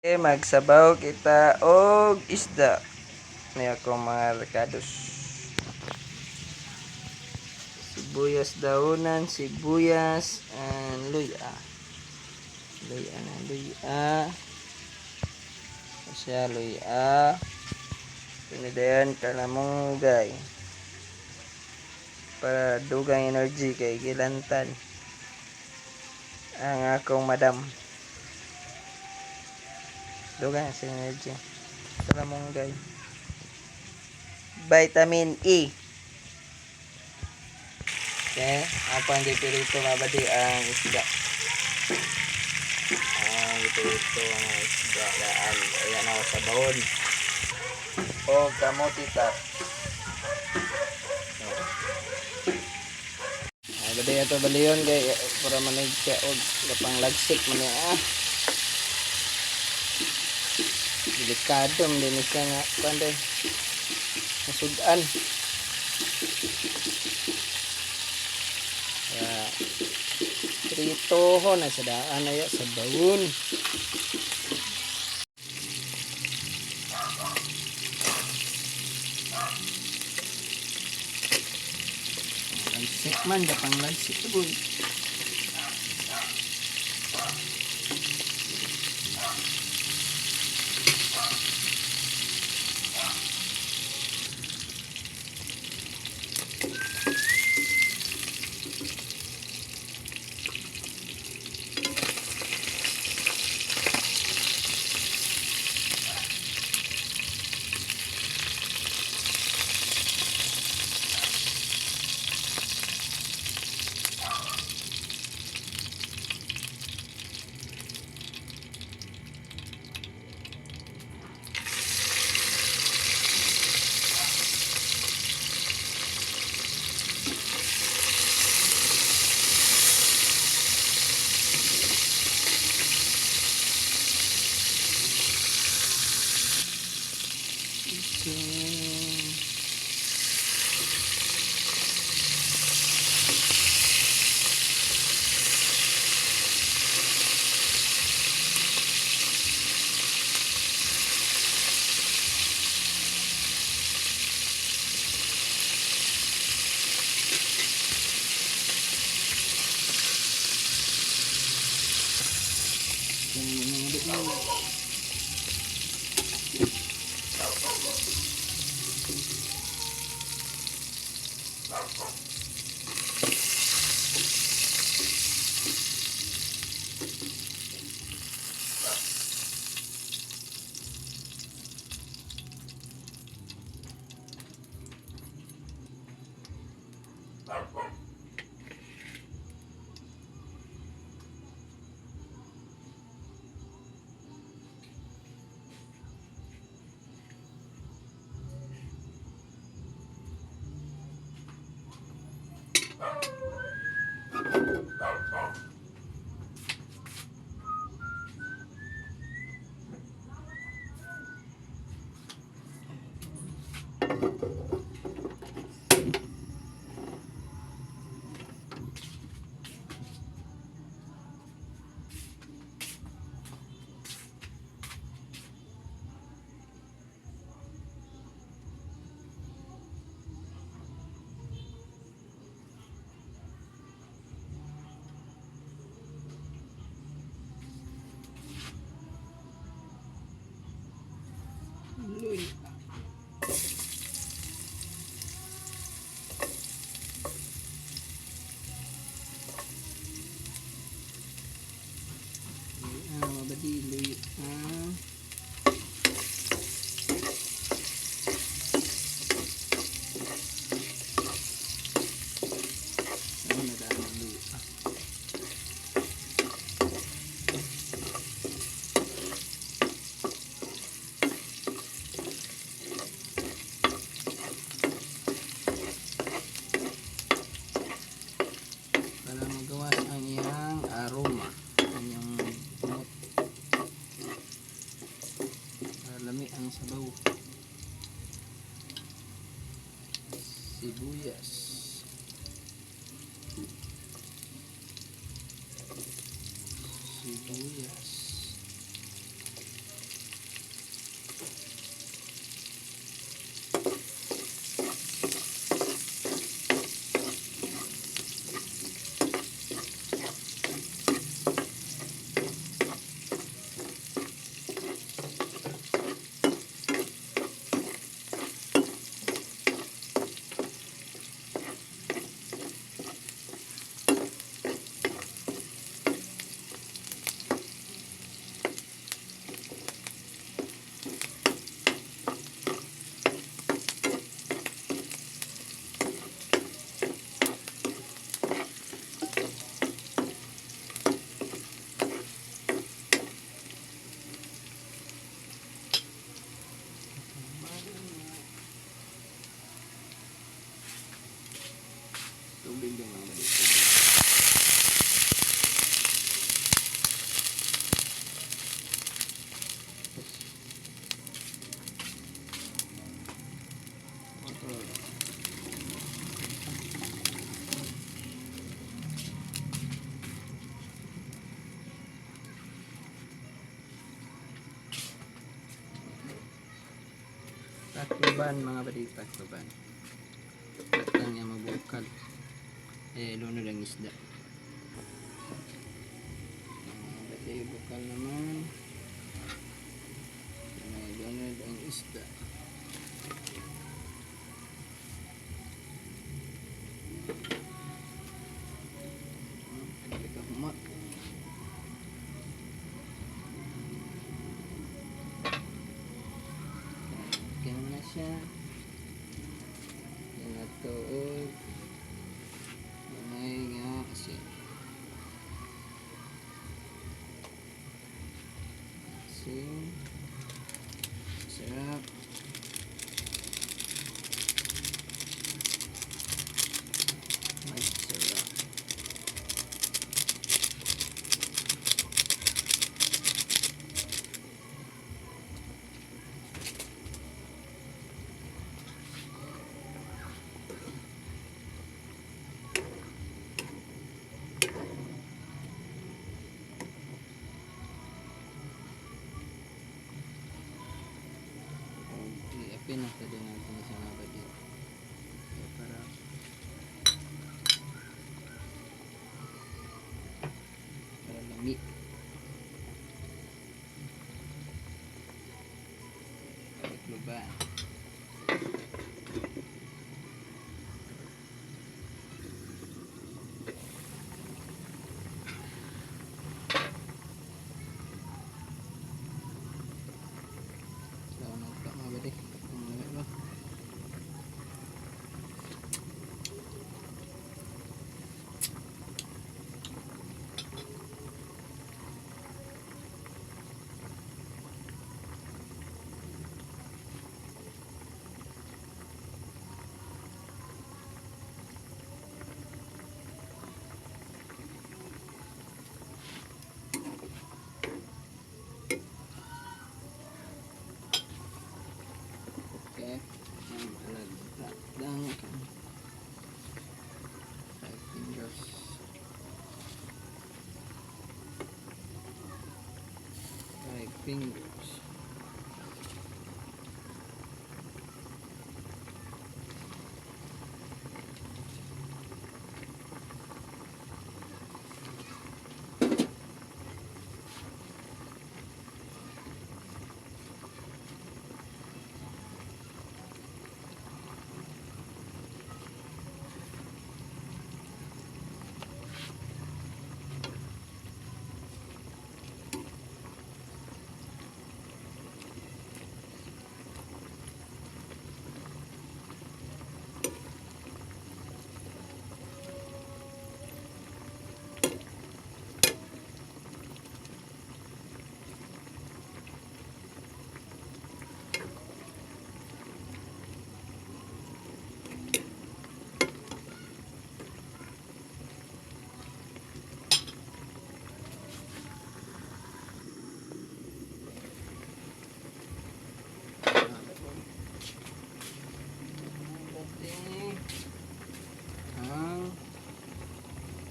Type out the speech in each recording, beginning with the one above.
Magsabaw kita og isda ni ako mga rekados. Sibuyas daonan, sibuyas, and luya. Luya na luya. Siya luya. Pinidayan kalamunggay. Para dugang energy kay gilantan. Ang akong madam. Dugang sa energy. Kalamunggay. Vitamin E. Okay, apa ang gipirito mabadi ang isda. Ang gipirito ang isda daan. Ayan ako sa bawon. O kamote tap. Ay badi ato baliyon kay para manig siya og lapang lagsik man ah. Delikado din siya nga panday. Masudan. Prito na sa daan na sa bawon. Lagsik man, kapang lagsik boy. Luya. Mabadi luya. Ano na daan ang luya? Para magawas ang iyang aroma, ang iyang bungot, para lami ang sabaw. Sibuyas, sibuyas, Pakluban mga buddy, pakluban. Datang yang mabukal. Lunod ang isda. Buddy, bukal naman. Lunod ang isda. Humat. Kaya naman na siya. Yan na tuog. Gamay nga asin. Asin. Sarap. Ay, sarap. Pinasa din natin sa mga buddy. Para lami. Pakluban. Fingers.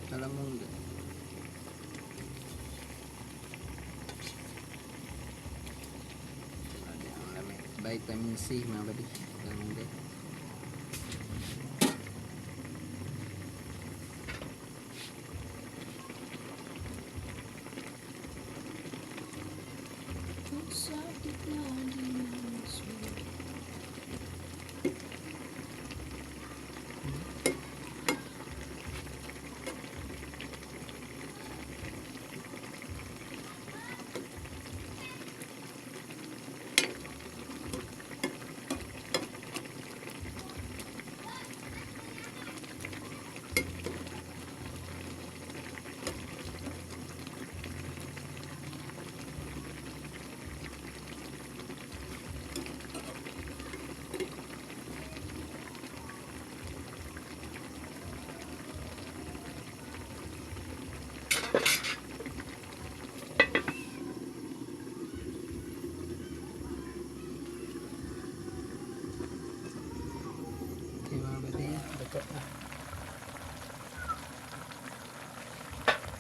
Kalamunda. Ada ang lamig. Vitamin C mga buddy. Kalamunda.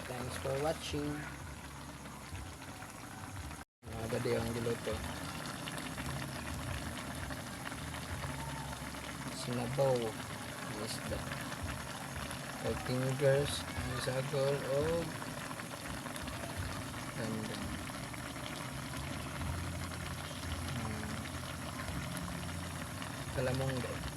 Thanks for watching. Mga buddy ang giluto. sinabaw ng isda. 5 fingers ang sagol o ganda. Kalamong guys.